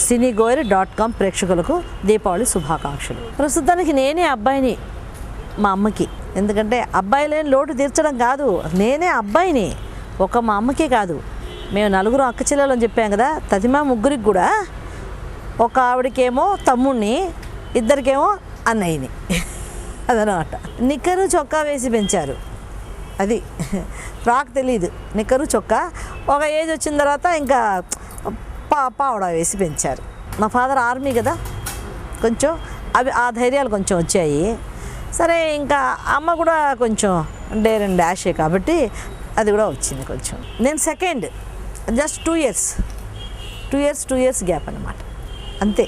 సినీగోయర్.com ప్రేక్షకులకు దీపావళి శుభాకాంక్షలు. ప్రస్తుతానికి నేనే అబ్బాయిని మా అమ్మకి. ఎందుకంటే అబ్బాయి లేని లోటు తీర్చడం కాదు, నేనే అబ్బాయిని. మా అమ్మకే కాదు, మేము 4 అక్క చెల్లెలు అని చెప్పాం కదా, తదిమా ముగ్గురికి కూడా ఒక ఆవిడకేమో తమ్ముడిని, ఇద్దరికేమో అన్నయ్యని. అదనమాట. నిక్కరు చొక్కా వేసి పెంచారు. అది ఫ్రాక్ తెలీదు, నిక్కరు చొక్కా. ఒక ఏజ్ వచ్చిన తర్వాత ఇంకా పావడా వేసి పెంచారు. మా ఫాదర్ ఆర్మీ కదా, కొంచెం ఆ ధైర్యాలు కొంచెం వచ్చాయి. సరే, ఇంకా అమ్మ కూడా కొంచెం డేర్ అండ్ డాషే కాబట్టి అది కూడా వచ్చింది కొంచెం. నేను సెకండ్, జస్ట్ 2 ఇయర్స్ గ్యాప్ అన్నమాట, అంతే.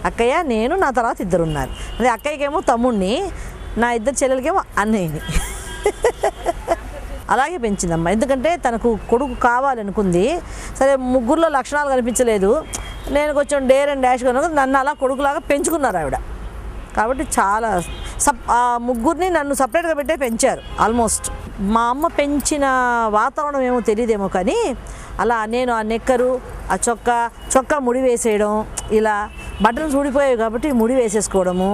అక్కయ్య, నేను, నా తర్వాత 2 ఉన్నారు. అదే అక్కయ్యకేమో తమ్ముడిని, నా 2 చెల్లెలకేమో అన్నయ్యని. అలాగే పెంచిందమ్మ. ఎందుకంటే తనకు కొడుకు కావాలనుకుంది. సరే, ముగ్గురులో లక్షణాలు కనిపించలేదు, నేను కొంచెం డేర్ అండ్ డాష్ కనుక నన్ను అలా కొడుకులాగా పెంచుకున్నారు ఆవిడ. కాబట్టి చాలా ఆ ముగ్గురిని నన్ను సపరేట్గా పెట్టే పెంచారు ఆల్మోస్ట్. మా అమ్మ పెంచిన వాతావరణం ఏమో తెలియదేమో కానీ అలా నేను ఆ నెక్కరు, ఆ చొక్కా ముడి వేసేయడం, ఇలా బటన్స్ ఊడిపోయాయి కాబట్టి ముడి వేసేసుకోవడము.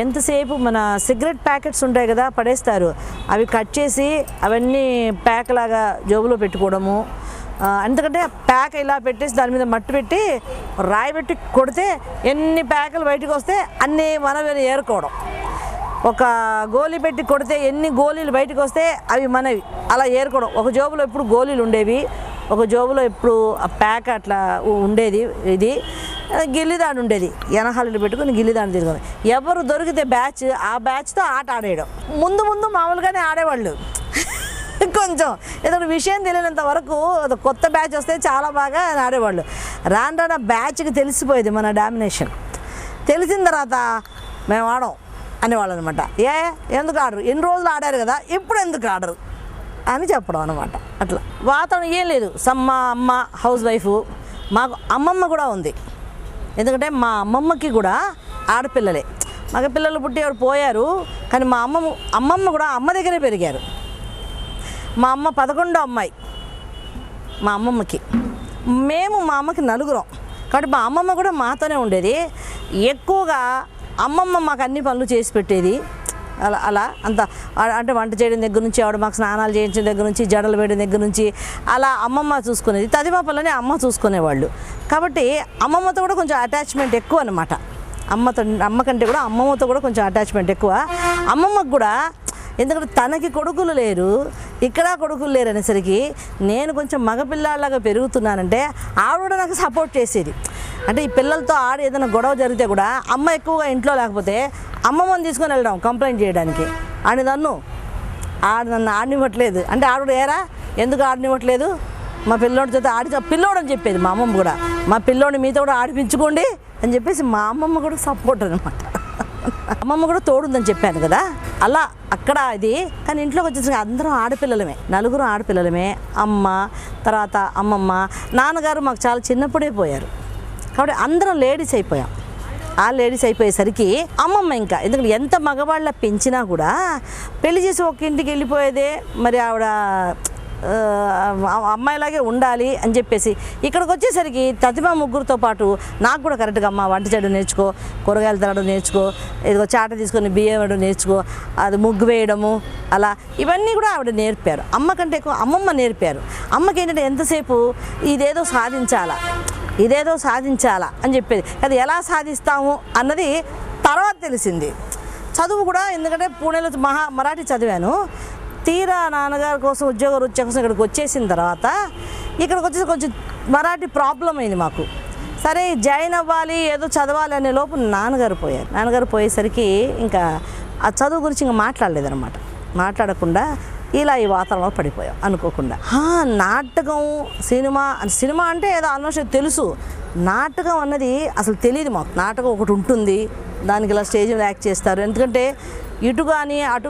ఎంతసేపు మన సిగరెట్ ప్యాకెట్స్ ఉంటాయి కదా, పడేస్తారు, అవి కట్ చేసి అవన్నీ ప్యాక్ లాగా జోబులో పెట్టుకోవడము. ఎందుకంటే ప్యాక్ ఇలా పెట్టేసి దాని మీద మట్టి పెట్టి రాయి పెట్టి కొడితే ఎన్ని ప్యాకులు బయటకు వస్తే అన్నీ మనవి ఏరుకోవడం. ఒక గోళీ పెట్టి కొడితే ఎన్ని గోళీలు బయటకు వస్తే అవి మనవి అలా ఏరుకోవడం. ఒక జోబులో ఎప్పుడు గోళీలు ఉండేవి, ఒక జోబులో ఎప్పుడు ఆ ప్యాక్ అట్లా ఉండేది. ఇది గిల్లిదాండు ఉండేది, ఎనహాలు పెట్టుకుని గిల్లిదాండు తిరుగుతుంది. ఎవరు దొరికితే బ్యాచ్, ఆ బ్యాచ్తో ఆట ఆడేయడం. ముందు మామూలుగానే ఆడేవాళ్ళు, కొంచెం ఏదైనా విషయం తెలియనంత వరకు కొత్త బ్యాచ్ వస్తే చాలా బాగా ఆడేవాళ్ళు. రాను బ్యాచ్కి తెలిసిపోయేది మన డామినేషన్. తెలిసిన తర్వాత మేము ఆడం అనేవాళ్ళు అనమాట. ఎందుకు ఆడరు, ఎన్ని రోజులు ఆడారు కదా, ఇప్పుడు ఎందుకు ఆడరు అని చెప్పడం అనమాట. అట్లా వాతావరణం ఏం లేదు. అమ్మ హౌస్ వైఫ్, మాకు అమ్మమ్మ కూడా ఉంది. ఎందుకంటే మా అమ్మమ్మకి కూడా ఆడపిల్లలే, మగ పిల్లలు పుట్టి ఎవరు పోయారు. కానీ మా అమ్మమ్మ కూడా అమ్మ దగ్గరే పెరిగారు. మా అమ్మ 11వ అమ్మాయి మా అమ్మమ్మకి. మా అమ్మకి 4. కాబట్టి మా అమ్మమ్మ కూడా మాతోనే ఉండేది. ఎక్కువగా అమ్మమ్మ మాకు అన్ని పనులు చేసి పెట్టేది. అలా అంత అంటే వంట చేయడం దగ్గర నుంచి, ఆవిడ మాకు స్నానాలు చేయించిన దగ్గర నుంచి, జడలు వేయడం దగ్గర నుంచి అలా అమ్మమ్మ చూసుకునేది. తదిమా పనులని అమ్మ చూసుకునేవాళ్ళు. కాబట్టి అమ్మమ్మతో కూడా కొంచెం అటాచ్మెంట్ ఎక్కువ అనమాట. అమ్మ కంటే కూడా అమ్మమ్మతో కూడా కొంచెం అటాచ్మెంట్ ఎక్కువ. అమ్మమ్మకు కూడా ఎందుకంటే తనకి కొడుకులు లేరు, ఇక్కడ కొడుకులు లేరు అనేసరికి నేను కొంచెం మగపిల్లాళ్ళగా పెరుగుతున్నానంటే ఆవిడ కూడా నాకు సపోర్ట్ చేసేది. అంటే ఈ పిల్లలతో ఏదైనా గొడవ జరిగితే కూడా అమ్మ ఎక్కువగా ఇంట్లో లేకపోతే అమ్మమ్మని తీసుకొని వెళ్ళడం కంప్లైంట్ చేయడానికి. నన్ను ఆడనివ్వట్లేదు అంటే ఆవిడ ఎందుకు ఆడనివ్వట్లేదు, మా పిల్లోడి చేత పిల్లోడని చెప్పేది మా అమ్మమ్మ కూడా. మా పిల్లోడిని మీతో కూడా ఆడిపించుకోండి అని చెప్పేసి మా అమ్మమ్మ కూడా సపోర్ట్ అనమాట. అమ్మమ్మ కూడా తోడుందని చెప్పాను కదా, అలా అక్కడ ఇది. కానీ ఇంట్లోకి వచ్చేసరికి అందరం ఆడపిల్లలమే, 4 ఆడపిల్లలమే. అమ్మ, తర్వాత అమ్మమ్మ, నాన్నగారు మాకు చాలా చిన్నప్పుడే పోయారు. కాబట్టి అందరం లేడీస్ అయిపోయాం. ఆ లేడీస్ అయిపోయేసరికి అమ్మమ్మ ఇంకా ఎందుకంటే ఎంత మగవాళ్ళ పెంచినా కూడా పెళ్లి చేసి ఒక ఇంటికి వెళ్ళిపోయేదే. మరి ఆవిడ అమ్మాయిలాగే ఉండాలి అని చెప్పేసి ఇక్కడికి వచ్చేసరికి తదిమా ముగ్గురితో పాటు నాకు కూడా కరెక్ట్గా అమ్మ వంట చేయడం నేర్చుకో, కూరగాయలు తరగడం నేర్చుకో, ఇదిగో చాట తీసుకొని బియ్యం వేయడం నేర్చుకో, అది ముగ్గు వేయడము, అలా ఇవన్నీ కూడా ఆవిడ నేర్పారు. అమ్మ కంటే ఎక్కువ అమ్మమ్మ నేర్పారు. అమ్మకి ఏంటంటే ఎంతసేపు ఇదేదో సాధించాలా అని చెప్పేది. అది ఎలా సాధిస్తాము అన్నది తర్వాత తెలిసింది. చదువు కూడా ఎందుకంటే పూణేలో మరాఠీ చదివాను. తీరా నాన్నగారి కోసం ఉద్యోగ రుచి కోసం ఇక్కడికి వచ్చేసిన తర్వాత ఇక్కడికి వచ్చేసి కొంచెం మరాఠీ ప్రాబ్లం అయింది మాకు. సరే జాయిన్ అవ్వాలి, ఏదో చదవాలి అనే లోపు నాన్నగారు పోయారు. నాన్నగారు పోయేసరికి ఇంకా ఆ చదువు గురించి ఇంకా మాట్లాడలేదన్నమాట. మాట్లాడకుండా ఇలా ఈ వాతావరణంలో పడిపోయాం అనుకోకుండా. నాటకం, సినిమా అంటే ఏదో ఆల్మోస్ట్ తెలుసు. నాటకం అన్నది అసలు తెలియదు మాకు. నాటకం ఒకటి ఉంటుంది, దానికి ఇలా స్టేజ్ మీద యాక్ట్ చేస్తారు. ఎందుకంటే ఇటు కానీ అటు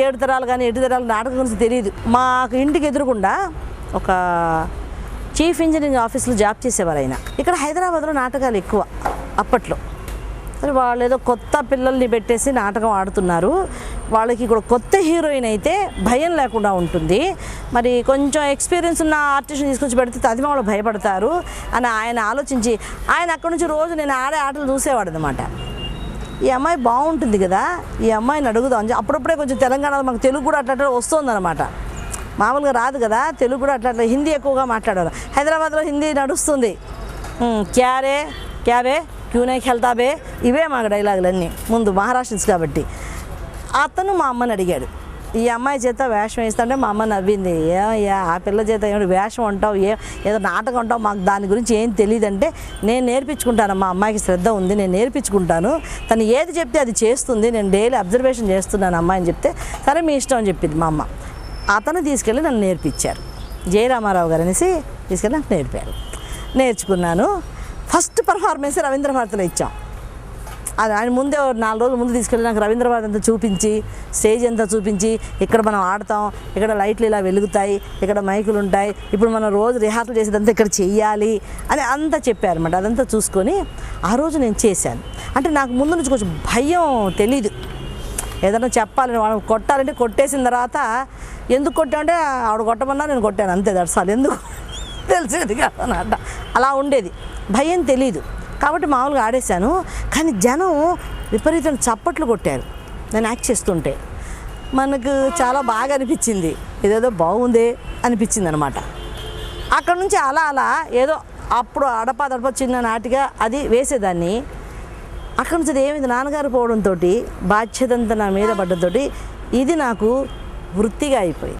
7 తరాలు కానీ 8 తరాలు నాటకం గురించి తెలియదు. మాకు ఇంటికి ఎదురుకుండా ఒక చీఫ్ ఇంజనీరింగ్ ఆఫీస్లో జాబ్ చేసేవారు ఆయన. ఇక్కడ హైదరాబాద్లో నాటకాలు ఎక్కువ అప్పట్లో. సరే వాళ్ళు ఏదో కొత్త పిల్లల్ని పెట్టేసి నాటకం ఆడుతున్నారు, వాళ్ళకి కూడా కొత్త హీరోయిన్ అయితే భయం లేకుండా ఉంటుంది, మరి కొంచెం ఎక్స్పీరియన్స్ ఉన్న ఆర్టిస్ట్ని తీసుకొచ్చి పెడితే అది వాళ్ళు భయపడతారు అని ఆయన ఆలోచించి ఆయన అక్కడి నుంచి రోజు నేను ఆడే ఆటలు చూసేవాడు అనమాట. ఈ అమ్మాయి బాగుంటుంది కదా, ఈ అమ్మాయిని అడుగుదాం. అప్పుడప్పుడే కొంచెం తెలంగాణలో మాకు తెలుగు కూడా అట్లా వస్తుందన్నమాట, మామూలుగా రాదు కదా తెలుగు కూడా అట్లా హిందీ ఎక్కువగా మాట్లాడారు. హైదరాబాద్లో హిందీ నడుస్తుంది. క్యారే క్యాబే క్యూనే ఖెల్తాబే ఇవే మాకు డైలాగులన్నీ ముందు మహారాష్ట్రస్ కాబట్టి. అతను మా అమ్మని అడిగాడు, ఈ అమ్మాయి చేత వేషం వేస్తుంటే మా అమ్మ నవ్వింది. ఆ పిల్ల చేత ఏమిటి వేషం అంటావు, ఏదో నాటకం అంటావు, మాకు దాని గురించి ఏం తెలియదంటే నేను నేర్పించుకుంటాను, మా అమ్మాయికి శ్రద్ధ ఉంది, నేను నేర్పించుకుంటాను, తను ఏది చెప్తే అది చేస్తుంది, నేను డైలీ అబ్జర్వేషన్ చేస్తున్నాను అమ్మాయిని చెప్తే సరే మీ ఇష్టం అని చెప్పింది మా అమ్మ. అతను తీసుకెళ్ళి నన్ను నేర్పించారు, జయరామారావు గారు అనేసి తీసుకెళ్ళి నాకు నేర్పారు. నేర్చుకున్నాను. ఫస్ట్ పర్ఫార్మెన్స్ రవీంద్ర భారతిలో ఇచ్చాం. అది ఆయన ముందే 4 రోజుల ముందు తీసుకెళ్ళి నాకు రవీంద్ర భారతి అంతా చూపించి, స్టేజ్ అంతా చూపించి, ఇక్కడ మనం ఆడతాం, ఇక్కడ లైట్లు ఇలా వెలుగుతాయి, ఇక్కడ మైకులు ఉంటాయి, ఇప్పుడు మనం రోజు రిహార్సల్ చేసేదంతా ఇక్కడ చెయ్యాలి అని అంతా చెప్పారన్నమాట. అదంతా చూసుకొని ఆ రోజు నేను చేశాను. అంటే నాకు ముందు నుంచి కొంచెం భయం, తెలీదు ఏదైనా చెప్పాలని, వాళ్ళు కొట్టాలంటే కొట్టేసిన తర్వాత ఎందుకు కొట్టామంటే ఆవిడ కొట్టమన్నా నేను కొట్టాను అంతే, దర్శాలు ఎందుకు తెలిసేది కాదన్నమాట. అలా ఉండేది, భయం తెలీదు కాబట్టి మామూలుగా ఆడేశాను. కానీ జనం విపరీతంగా చప్పట్లు కొట్టారు నేను యాక్ట్ చేస్తుంటే. మనకు చాలా బాగా అనిపించింది, ఇదేదో బాగుంది అనిపించింది అనమాట. అక్కడ నుంచి అలా అలా ఏదో అప్పుడు అడపా చిన్న నాటిగా అది వేసేదాన్ని. అక్కడ నుంచి అది ఏమైంది, నాన్నగారు పోవడంతో బాధ్యత అంతా నా మీద పడ్డంతో ఇది నాకు వృత్తిగా అయిపోయింది.